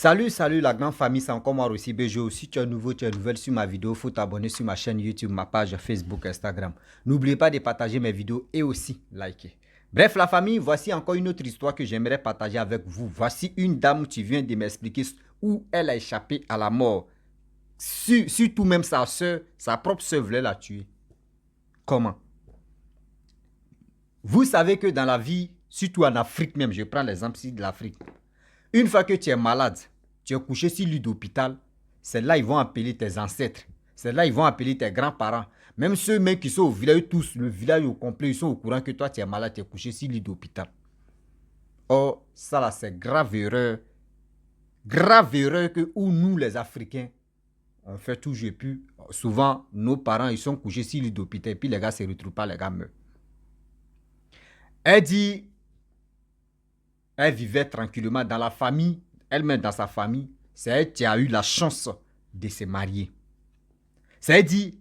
Salut la grande famille, c'est encore moi aussi BGO. Si tu es nouveau, tu es nouvelle sur ma vidéo, il faut t'abonner sur ma chaîne YouTube, ma page Facebook, Instagram. N'oubliez pas de partager mes vidéos et aussi liker. Bref la famille, voici encore une autre histoire que j'aimerais partager avec vous. Voici une dame qui vient de m'expliquer où elle a échappé à la mort. Surtout même sa soeur, sa propre soeur voulait la tuer. Comment? Vous savez que dans la vie, surtout en Afrique même, je prends l'exemple ici de l'Afrique. Une fois que tu es malade, tu es couché sur lit d'hôpital, c'est là ils vont appeler tes ancêtres. C'est là ils vont appeler tes grands-parents. Même ceux mêmes qui sont au village, tous, le village au complet, ils sont au courant que toi tu es malade, tu es couché sur lit d'hôpital. Or, ça là, c'est grave erreur. Grave erreur que où nous les Africains, on fait toujours plus. Souvent, nos parents, ils sont couchés sur lit d'hôpital et puis les gars ne se retrouvent pas, les gars meurent. Elle dit, elle vivait tranquillement dans la famille, elle-même dans sa famille. C'est elle qui a eu la chance de se marier. C'est elle dit,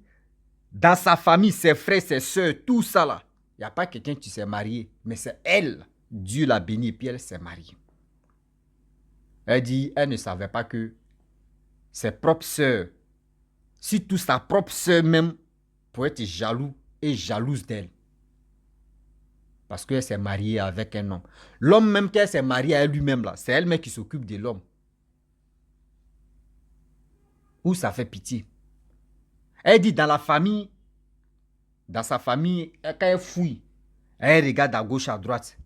dans sa famille, ses frères, ses soeurs, tout ça là, il n'y a pas quelqu'un qui s'est marié, mais c'est elle. Dieu l'a bénie et puis elle s'est mariée. Elle dit, elle ne savait pas que ses propres soeurs, surtout sa propre soeur même, pourrait être jaloux et jalouse d'elle. Parce qu'elle s'est mariée avec un homme. L'homme même qu'elle s'est mariée à lui-même là, c'est elle-même qui s'occupe de l'homme. Où ça fait pitié. Elle dit dans sa famille, quand elle fouille, elle regarde à gauche, à droite.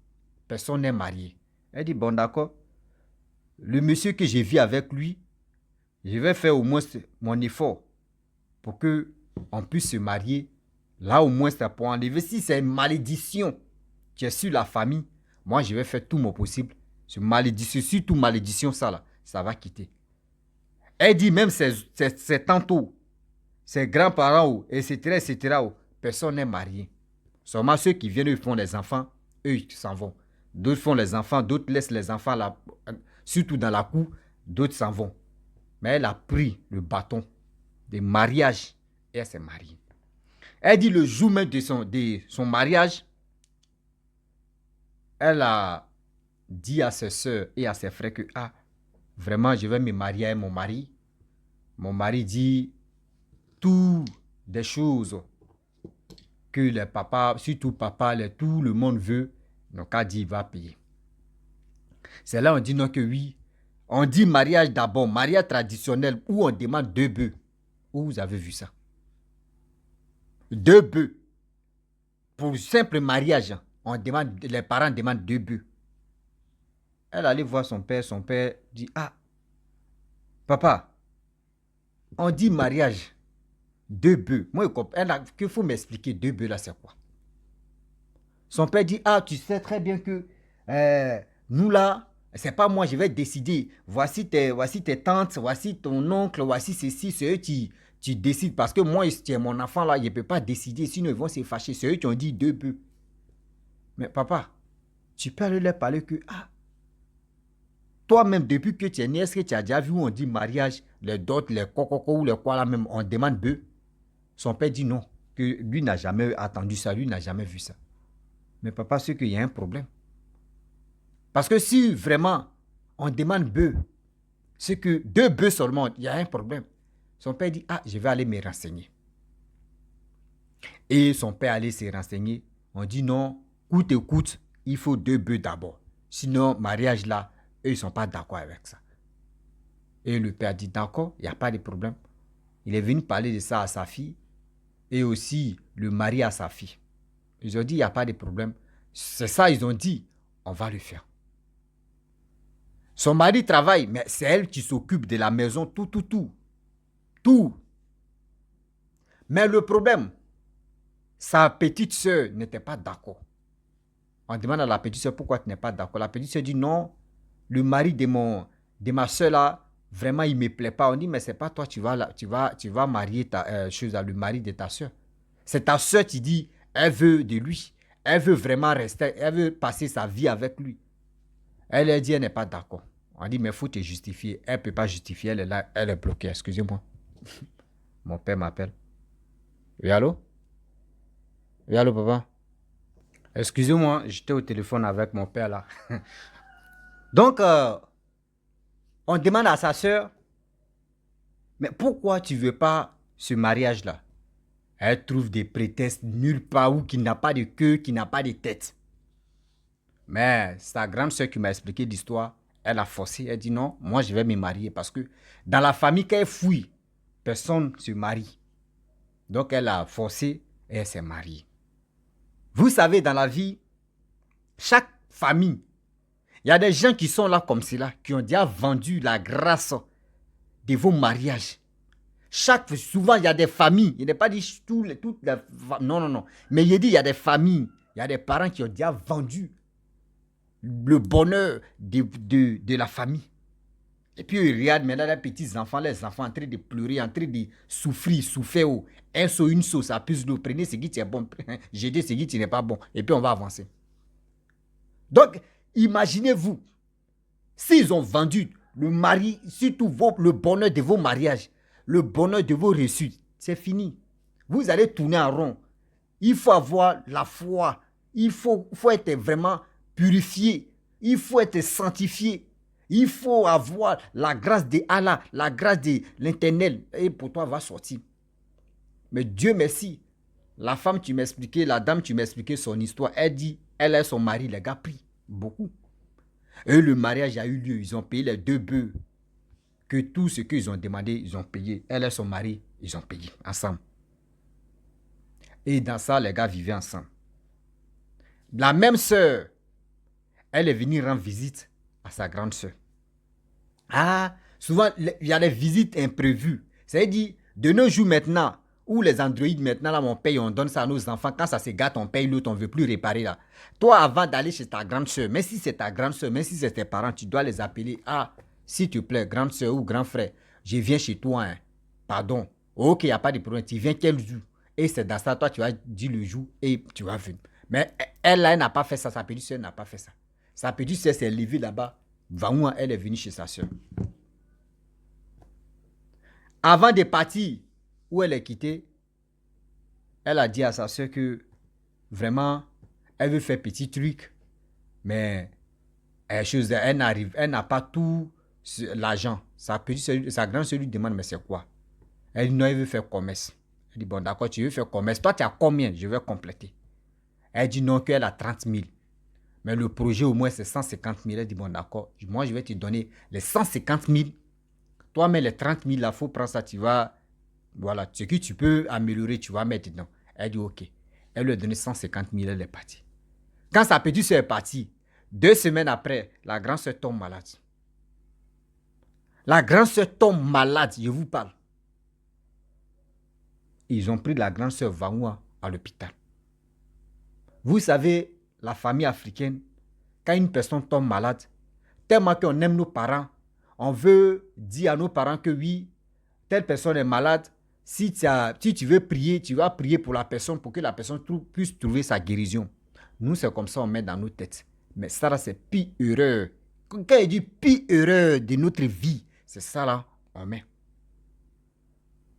Personne n'est marié. Elle dit, bon d'accord, le monsieur que j'ai vu avec lui, je vais faire au moins mon effort pour qu'on puisse se marier. Là au moins, c'est pour enlever. Si c'est une malédiction qui est sur la famille, moi je vais faire tout mon possible. Ce malédiction, surtout malédiction, ça là, ça va quitter. Elle dit même ses tantos, ses grands-parents, etc., etc., personne n'est marié. Seulement ceux qui viennent, ils font les enfants, eux, ils s'en vont. D'autres font les enfants, d'autres laissent les enfants, là, surtout dans la cour, d'autres s'en vont. Mais elle a pris le bâton de mariage et elle s'est mariée. Elle dit le jour même de son mariage, elle a dit à ses soeurs et à ses frères que, ah, vraiment, je vais me marier avec mon mari. Mon mari dit toutes des choses que les papas, surtout papa, tout le monde veut, donc a dit il va payer. C'est là on dit non que oui. On dit mariage d'abord, mariage traditionnel où on demande 2 bœufs. Où vous avez vu ça? 2 bœufs. Pour le simple mariage, on demande, les parents demandent 2 bœufs. Elle allait voir son père dit, ah, papa, on dit mariage, 2 bœufs. Moi, qu'il faut m'expliquer 2 bœufs là, c'est quoi? Son père dit, ah, tu sais très bien que nous là, c'est pas moi, je vais décider. Voici tes tantes, voici ton oncle, voici ceci, c'est eux qui décident. Parce que moi, c'est mon enfant là, je ne peux pas décider, sinon ils vont se fâcher. C'est eux qui ont dit 2 bœufs. Mais papa, tu peux aller leur parler que, ah, toi-même, depuis que tu es né, est-ce que tu as déjà vu où on dit mariage, les dots, les cococo ou les quoi là même, on demande bœufs? Son père dit non, que lui n'a jamais attendu ça, lui n'a jamais vu ça. Mais papa, c'est qu'il y a un problème. Parce que si vraiment on demande bœuf, c'est que 2 bœufs seulement, il y a un problème. Son père dit, ah, je vais aller me renseigner. Et son père allait se renseigner. On dit non, coûte et coûte, il faut 2 bœufs d'abord. Sinon, mariage là, eux, ils ne sont pas d'accord avec ça. Et le père dit, d'accord, il n'y a pas de problème. Il est venu parler de ça à sa fille et aussi le mari à sa fille. Ils ont dit, il n'y a pas de problème. C'est ça, ils ont dit, on va le faire. Son mari travaille, mais c'est elle qui s'occupe de la maison, tout. Mais le problème, sa petite soeur n'était pas d'accord. On demande à la petite soeur pourquoi tu n'es pas d'accord. La petite soeur dit non, le mari de ma soeur là, vraiment il ne me plaît pas. On dit mais c'est pas toi, tu vas marier le mari de ta soeur. C'est ta soeur qui dit, elle veut de lui. Elle veut vraiment rester, elle veut passer sa vie avec lui. Elle a dit, elle n'est pas d'accord. On dit, mais il faut te justifier. Elle ne peut pas justifier, elle est là, elle est bloquée. Excusez-moi. Mon père m'appelle. Oui, allô? Oui, allô, papa? Excusez-moi, j'étais au téléphone avec mon père là. Donc, On demande à sa sœur, mais pourquoi tu ne veux pas ce mariage-là? Elle trouve des prétextes nulle part où qui n'a pas de queue, qui n'a pas de tête. Mais sa grande sœur qui m'a expliqué l'histoire, elle a forcé, elle dit non, moi je vais me marier parce que dans la famille qu'elle fouille, personne ne se marie. Donc elle a forcé et elle s'est mariée. Vous savez, dans la vie, chaque famille, il y a des gens qui sont là comme cela, qui ont déjà vendu la grâce de vos mariages. Souvent, il y a des familles, il n'est pas dit toutes les non, non, non. Mais il dit, il y a des familles, il y a des parents qui ont déjà vendu le bonheur de la famille. Et puis, ils regardent maintenant les petits-enfants, les enfants en train de pleurer, en train de souffrir. Un saut, une sauce, ça puisse l'eau. Prenez ce qui est bon, jetez ce qui n'est pas bon. Et puis, on va avancer. Donc, imaginez-vous, s'ils ont vendu le mari, surtout le bonheur de vos mariages, le bonheur de vos reçus, c'est fini. Vous allez tourner en rond. Il faut avoir la foi. Il faut être vraiment purifié. Il faut être sanctifié. Il faut avoir la grâce de Allah, la grâce de l'Éternel. Et pour toi, va sortir. Mais Dieu merci. La femme, tu m'expliquais, la dame, tu m'expliquais son histoire. Elle dit, elle et son mari, les gars, pris beaucoup. Et le mariage a eu lieu. Ils ont payé les 2 bœufs. Que tout ce qu'ils ont demandé, ils ont payé. Elle et son mari, ils ont payé ensemble. Et dans ça, les gars vivaient ensemble. La même sœur, elle est venue rendre visite à sa grande sœur. Ah, souvent, il y a des visites imprévues. C'est-à-dire, de nos jours maintenant, où les androïdes maintenant, là, on paye, on donne ça à nos enfants. Quand ça se gâte, on paye l'autre, on ne veut plus réparer là. Toi, avant d'aller chez ta grande sœur, même si c'est ta grande sœur, même si c'est tes parents, tu dois les appeler. Ah, s'il te plaît, grande sœur ou grand frère, je viens chez toi, hein. Pardon. Ok, il n'y a pas de problème. Tu viens quel jour? Et c'est dans ça, toi, tu vas dire le jour et tu vas venir. Mais elle, là, elle n'a pas fait ça. Sa petite sœur n'a pas fait ça. Sa petite sœur s'est levée là-bas. Vaoua, elle est venue chez sa sœur. Avant de partir, où elle est quittée, elle a dit à sa sœur que vraiment, elle veut faire petit truc, mais elle n'a pas tout l'argent. Sa grande sœur lui demande, mais c'est quoi? Elle dit non, elle veut faire commerce. Elle dit bon, d'accord, tu veux faire commerce. Toi, tu as combien? Je vais compléter. Elle dit non, qu'elle a 30 000. Mais le projet, au moins, c'est 150 000. Elle dit bon, d'accord, moi, je vais te donner les 150 000. Toi, mais les 30 000, il faut prendre ça, tu vas, voilà, ce que tu peux améliorer, tu vas mettre dedans. Elle dit ok. Elle lui a donné 150 000, elle est partie. Quand sa petite soeur est partie, 2 semaines après, la grande soeur tombe malade. La grande soeur tombe malade, je vous parle. Ils ont pris la grande soeur Vaoua à l'hôpital. Vous savez, la famille africaine, quand une personne tombe malade, tellement qu'on aime nos parents, on veut dire à nos parents que oui, telle personne est malade. Si tu veux prier, tu vas prier pour la personne pour que la personne puisse trouver sa guérison. Nous, c'est comme ça on met dans nos têtes. Mais ça, là, c'est pire erreur. Quand il dit pire erreur de notre vie, c'est ça, là, on met.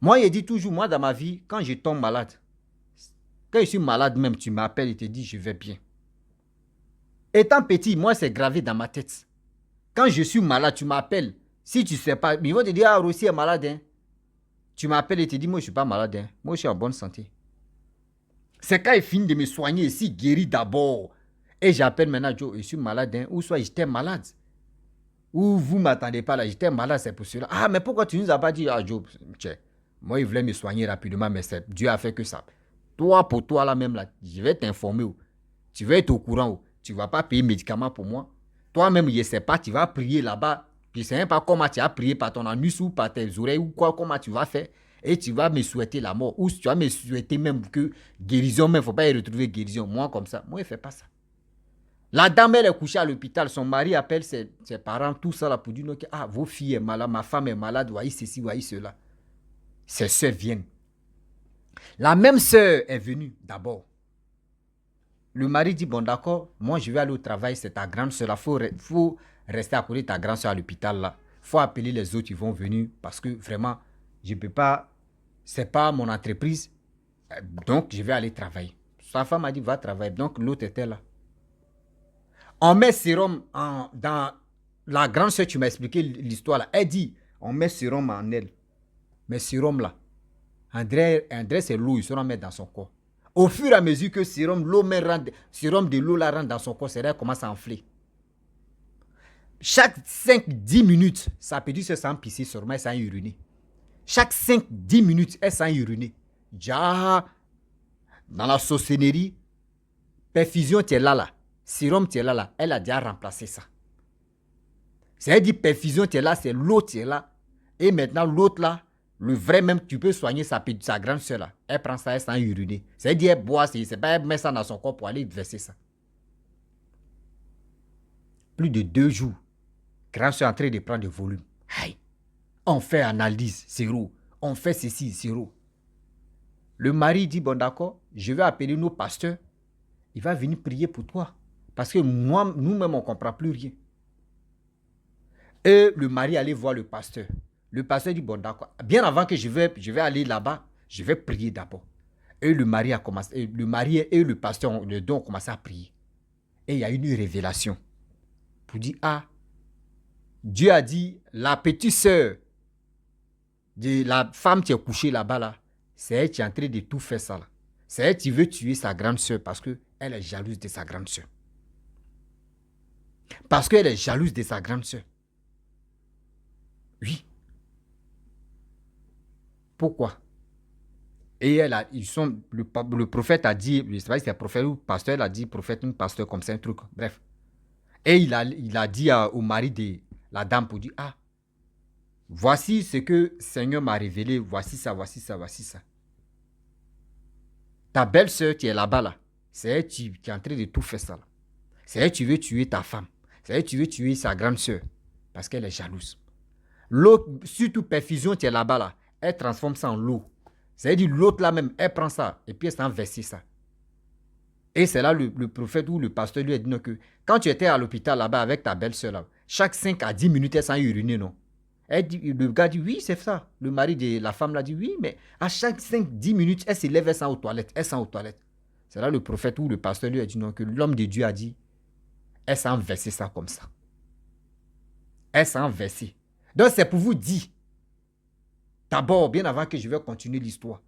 Moi, je dis toujours, moi, dans ma vie, quand je tombe malade, quand je suis malade même, tu m'appelles et te dis, je vais bien. Étant petit, moi, c'est gravé dans ma tête. Quand je suis malade, tu m'appelles. Si tu ne sais pas, ils vont te dire, ah, Rossi est malade. Hein. Tu m'appelles et te dis, moi, je ne suis pas malade. Hein. Moi, je suis en bonne santé. C'est quand il finit de me soigner ici, guéri d'abord. Et j'appelle maintenant, Joe, je suis malade. Hein. Ou soit j'étais malade. Ou vous ne m'attendez pas là, j'étais malade, c'est pour cela. Ah, mais pourquoi tu ne nous as pas dit, ah, Joe, moi, il voulait me soigner rapidement, mais Dieu a fait que ça. Toi, pour toi, là même, là, je vais t'informer. Tu vas être au courant. Tu ne vas pas payer médicaments pour moi. Toi-même, je ne sais pas, tu vas prier là-bas. Je ne sais même pas comment tu as prié par ton anus ou par tes oreilles ou quoi, comment tu vas faire. Et tu vas me souhaiter la mort. Ou tu vas me souhaiter même que guérison, mais il ne faut pas y retrouver guérison. Moi, comme ça, moi, je ne fais pas ça. La dame, elle est couchée à l'hôpital. Son mari appelle ses parents, tout ça là, pour dire que ah, vos filles sont malades, ma femme est malade, voyez ceci, voyez cela. Ses soeurs viennent. La même sœur est venue d'abord. Le mari dit, bon d'accord, moi je vais aller au travail, c'est ta grande soeur, il faut rester à côté de ta grande soeur à l'hôpital là. Il faut appeler les autres, ils vont venir parce que vraiment, je ne peux pas, ce n'est pas mon entreprise, donc je vais aller travailler. Sa femme a dit, va travailler, donc l'autre était là. On met sérum dans la grande soeur, tu m'as expliqué l'histoire là. Elle dit, on met sérum en elle. Mais sérum là, André c'est l'eau, il se met dans son corps. Au fur et à mesure que sérum de l'eau là rentre dans son corps, c'est là qu'elle commence à enfler. Chaque 5-10 minutes, sa petite soeur s'en pisser sur moi, elle s'en uriner. Chaque 5-10 minutes, elle s'en uriner. Déjà, dans la sorcellerie, perfusion, tu es là. Sérum, tu es là. Elle a déjà remplacé ça. C'est-à-dire, dit perfusion, tu es là, c'est l'eau, tu es là. Et maintenant, l'autre là, le vrai même, tu peux soigner sa grande soeur là. Elle prend ça, elle s'en uriner. C'est-à-dire, elle boit, c'est pas elle met ça dans son corps pour aller verser ça. Plus de 2 jours, grande soeur est en train de prendre du volume. Aïe. On fait analyse, zéro. On fait ceci, zéro. Le mari dit, bon d'accord, je vais appeler nos pasteurs. Il va venir prier pour toi. Parce que nous-mêmes, on ne comprend plus rien. Et le mari allait voir le pasteur. Le pasteur dit, bon d'accord, bien avant que je vais aller là-bas, je vais prier d'abord. Et le mari et le pasteur, les deux ont commencé à prier. Et il y a une révélation. Pour dire, ah, Dieu a dit, la petite sœur de la femme qui est couchée là-bas, là, c'est elle qui est en train de tout faire ça. Là. C'est elle qui veut tuer sa grande sœur parce qu'elle est jalouse de sa grande sœur. Parce qu'elle est jalouse de sa grande sœur. Oui. Pourquoi? Et le prophète a dit, je ne sais pas si c'est prophète ou pasteur, il a dit prophète ou pasteur comme c'est un truc. Bref. Et il a dit au mari de la dame pour dire, ah, voici ce que le Seigneur m'a révélé, voici ça, voici ça, voici ça. Ta belle-sœur qui est là-bas, là, c'est elle qui est en train de tout faire ça. Là. C'est elle qui veut tuer ta femme. C'est elle qui veut tuer sa grande sœur parce qu'elle est jalouse. L'autre, surtout perfusion qui est là-bas, là, elle transforme ça en l'eau. C'est-à-dire l'autre là même, elle prend ça et puis elle s'en verse ça. Et c'est là le prophète ou le pasteur lui a dit non, que quand tu étais à l'hôpital là-bas avec ta belle-sœur, là, chaque 5 à 10 minutes, elle s'en urinait, non? Le gars dit oui, c'est ça. Le mari de la femme l'a dit oui, mais à chaque 5-10 minutes, elle se lève, elle s'en aux toilettes. C'est là le prophète ou le pasteur lui a dit non, que l'homme de Dieu a dit, elle s'en versé ça comme ça. Elle s'en versé. Donc c'est pour vous dire, d'abord, bien avant que je vais continuer l'histoire,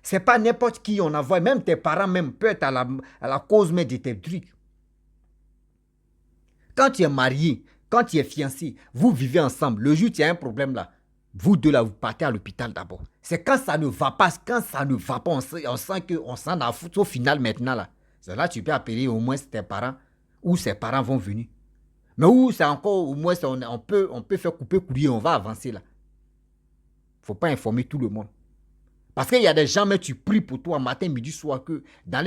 c'est pas n'importe qui on envoie, même tes parents même peuvent être à la cause même de tes trucs. Quand tu es marié, quand tu es fiancé, vous vivez ensemble, le jour où tu as un problème là, vous deux là, vous partez à l'hôpital d'abord. C'est quand ça ne va pas, on sent qu'on s'en a foutu au final maintenant là. C'est là que tu peux appeler au moins tes parents ou ses parents vont venir. Mais où c'est encore, au moins on peut faire couper courrier, on va avancer là. Il ne faut pas informer tout le monde. Parce qu'il y a des gens, mais tu pries pour toi matin, midi, soir, que dans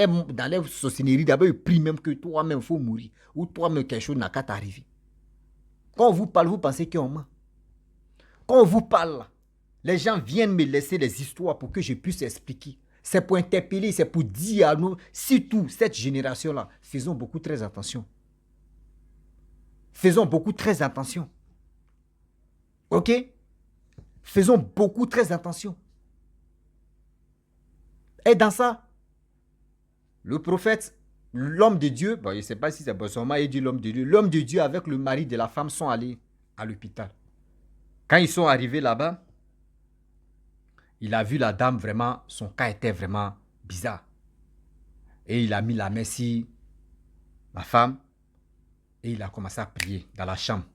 les sorcelleries, d'abord, ils prient même que toi-même, il faut mourir. Ou toi-même, quelque chose n'a qu'à t'arriver. Quand on vous parle, vous pensez qu'on ment. Quand on vous parle, les gens viennent me laisser des histoires pour que je puisse expliquer. C'est pour interpeller, c'est pour dire à nous, surtout cette génération-là, faisons beaucoup très attention. Faisons beaucoup très attention. Ok? Faisons beaucoup très attention. Et dans ça, le prophète, l'homme de Dieu, bon, je ne sais pas si c'est Bossoma, il dit l'homme de Dieu avec le mari de la femme sont allés à l'hôpital. Quand ils sont arrivés là-bas, il a vu la dame vraiment, son cas était vraiment bizarre. Et il a mis la main sur la femme et il a commencé à prier dans la chambre.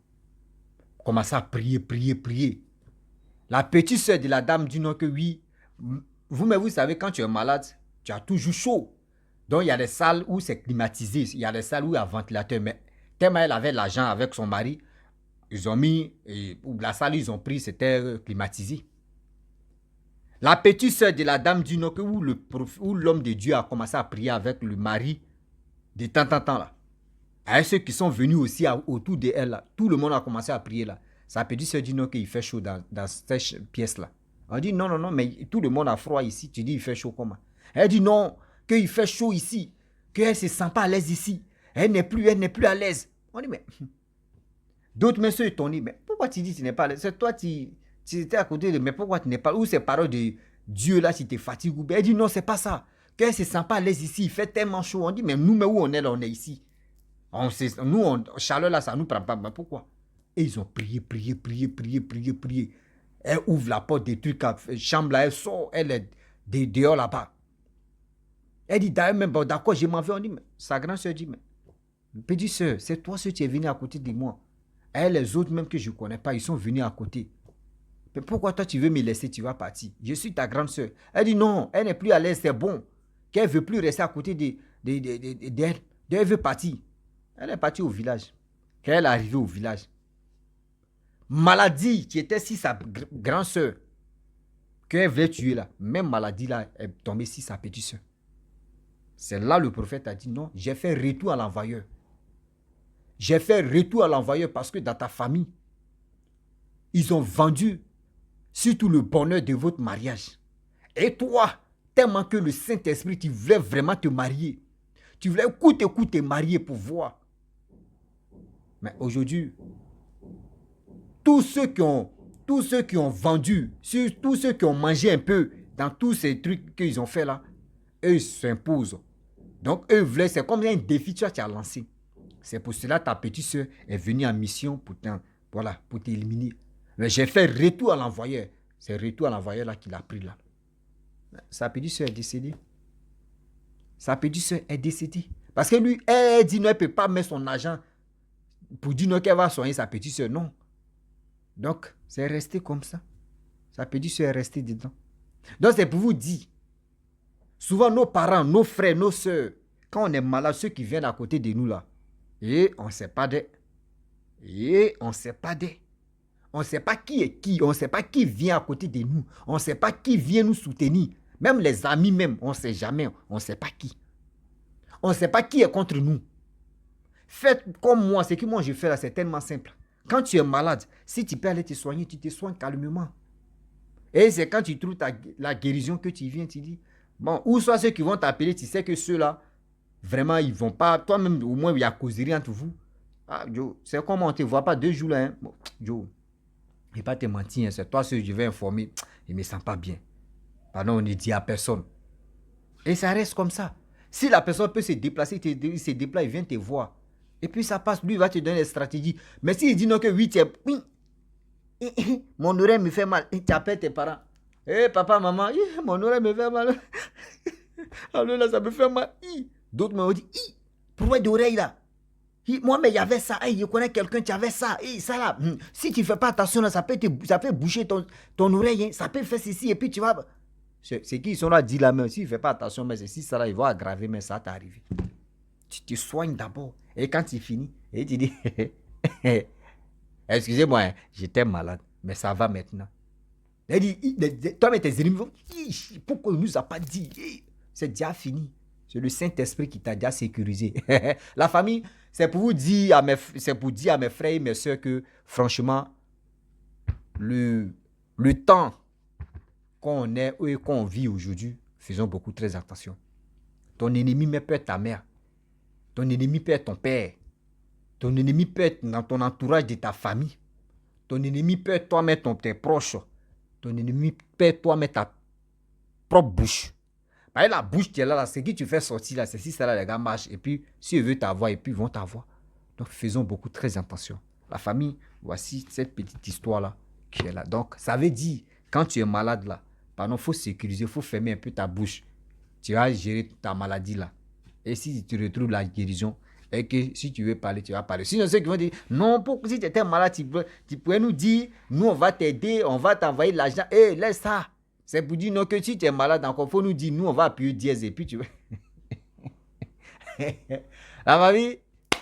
Commencé à prier. La petite soeur de la dame dit non que oui, vous savez, quand tu es malade, tu as toujours chaud. Donc, il y a des salles où c'est climatisé. Il y a des salles où il y a ventilateur. Mais tellement elle avait l'argent avec son mari, ils ont mis, la salle ils ont pris, c'était climatisé. La petite soeur de la dame dit non, que où l'homme de Dieu a commencé à prier avec le mari de temps en temps là. Et ceux qui sont venus aussi autour de elle là, tout le monde a commencé à prier là. Sa petite soeur dit non, qu'il fait chaud dans cette pièce là. On dit non, mais tout le monde a froid ici. Tu dis il fait chaud comment? Elle dit non, qu'il fait chaud ici, qu'elle ne se sent pas à l'aise ici. Elle n'est plus à l'aise. On dit mais... D'autres messieurs étonnés, mais pourquoi tu dis que tu n'es pas à l'aise? C'est toi, tu étais à côté de... Mais pourquoi tu n'es pas... Ou ces paroles de Dieu là, si tu fatigues. Elle dit non, c'est pas ça. Qu'elle ne se sent pas à l'aise ici. Il fait tellement chaud. On dit mais nous, mais où on est là, on est ici. Nous, chaleur là, ça ne nous prend pas. Mais pourquoi? Et ils ont prié. Elle ouvre la porte des trucs, chambre là, elle sort, elle est dehors là-bas. Elle dit d'ailleurs même, bon, d'accord, je m'en vais. On dit, mais sa grande soeur dit, mais petite soeur, c'est toi ce qui es venu à côté de moi. Et les autres même que je ne connais pas, ils sont venus à côté. Mais pourquoi toi tu veux me laisser, tu vas partir? Je suis ta grande soeur. Elle dit non, elle n'est plus à l'aise, c'est bon. Qu'elle ne veut plus rester à côté d'elle. Elle veut partir. Elle est partie au village. Quand elle est arrivée au village, maladie qui était si sa grande soeur, qu'elle voulait tuer là, même maladie là, est tombée si sa petite soeur. C'est là le prophète a dit non, j'ai fait retour à l'envoyeur. J'ai fait retour à l'envoyeur parce que dans ta famille, ils ont vendu surtout le bonheur de votre mariage. Et toi, tellement que le Saint-Esprit, tu voulais vraiment te marier. Tu voulais coûte te marier pour voir. Mais aujourd'hui, tous ceux qui ont vendu, tous ceux qui ont mangé un peu dans tous ces trucs qu'ils ont fait là, eux s'imposent. Donc eux voulaient, c'est comme un défi que tu as lancé. C'est pour cela que ta petite soeur est venue en mission pour t'éliminer. Mais j'ai fait retour à l'envoyeur. C'est retour à l'envoyeur là qu'il a pris là. Sa petite soeur est décédée. Sa petite soeur est décédée. Parce que lui, elle dit non, elle ne peut pas mettre son argent pour dire non qu'elle va soigner sa petite soeur. Non. Donc, c'est resté comme ça. Sa petite soeur est restée dedans. Donc, c'est pour vous dire, souvent nos parents, nos frères, nos soeurs, quand on est malade, ceux qui viennent à côté de nous là, et on ne sait pas d'eux. On ne sait pas d'eux. On ne sait pas qui est qui. On ne sait pas qui vient à côté de nous. On ne sait pas qui vient nous soutenir. Même les amis même, on ne sait jamais. On ne sait pas qui. On ne sait pas qui est contre nous. Faites comme moi. Ce que moi je fais là, c'est tellement simple. Quand tu es malade, si tu peux aller te soigner, tu te soignes calmement. Et c'est quand tu trouves la guérison que tu viens, tu dis, bon, ou soit ceux qui vont t'appeler, tu sais que ceux-là, vraiment, ils ne vont pas, toi-même, au moins, il y a causerie entre vous. Ah, Joe, c'est comme on ne te voit pas 2 jours là. Hein. Bon, Joe, je ne vais pas te mentir, hein, c'est toi ce que je vais informer. Je ne me sens pas bien. Pardon, on ne dit à personne. Et ça reste comme ça. Si la personne peut se déplacer, il se déplace, il vient te voir. Et puis ça passe, lui, il va te donner des stratégies. Mais s'il dit non que oui, mon oreille me fait mal. Tu appelles tes parents. Hé, papa, maman, mon oreille me fait mal. Alors là, ça me fait mal. D'autres m'ont dit, pourquoi d'oreille là? Moi, mais il y avait ça. Je connais quelqu'un qui avait ça. Ça là. Si tu ne fais pas attention, là, ça peut boucher ton oreille. Hein. Ça peut faire ceci. Et puis tu vas. C'est qui sont là dit la main. Si tu ne fais pas attention, mais si ça là, il va aggraver, mais ça t'est arrivé. Tu te soignes d'abord. Et quand tu finis, et tu dis, excusez-moi, hein, j'étais malade, mais ça va maintenant. Elle dit, toi, mais tes ennemis vont, pourquoi il ne nous a pas dit? C'est déjà fini. C'est le Saint-Esprit qui t'a déjà sécurisé. La famille, c'est pour dire à mes frères et mes soeurs que, franchement, le temps qu'on est et qu'on vit aujourd'hui, faisons beaucoup très attention. Ton ennemi peut être ta mère. Ton ennemi peut être ton père. Ton ennemi peut être dans ton entourage de ta famille. Ton ennemi peut être toi-même tes proches. Ton ennemi peut être toi-même ta propre bouche. Par la bouche qui est là, c'est qui tu fais sortir là, c'est si ça là, les gars marchent. Et puis, si ils veulent t'avoir, et puis ils vont t'avoir. Donc, faisons beaucoup très attention. La famille, voici cette petite histoire-là qui est là. Donc, ça veut dire, quand tu es malade là, pardon, il faut sécuriser, il faut fermer un peu ta bouche. Tu vas gérer ta maladie là. Et si tu retrouves la guérison, et que si tu veux parler, tu vas parler. Sinon, ceux qui vont dire, non, si tu étais malade, tu pourrais nous dire, nous, on va t'aider, on va t'envoyer de l'argent. Laisse ça. C'est pour dire, non, que si tu es malade encore, il faut nous dire, nous, on va appuyer dièse, et puis tu veux. La famille,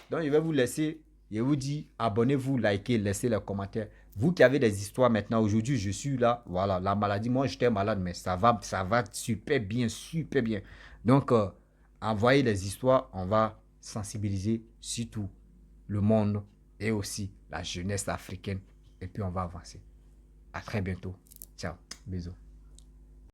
donc je vais vous laisser. Je vous dis, abonnez-vous, likez, laissez les commentaires. Vous qui avez des histoires maintenant, aujourd'hui, je suis là. Voilà, la maladie, moi, j'étais malade, mais ça va super bien, super bien. Donc, envoyez les histoires, on va sensibiliser surtout le monde et aussi la jeunesse africaine. Et puis, on va avancer. À très bientôt. Ciao. Bisous.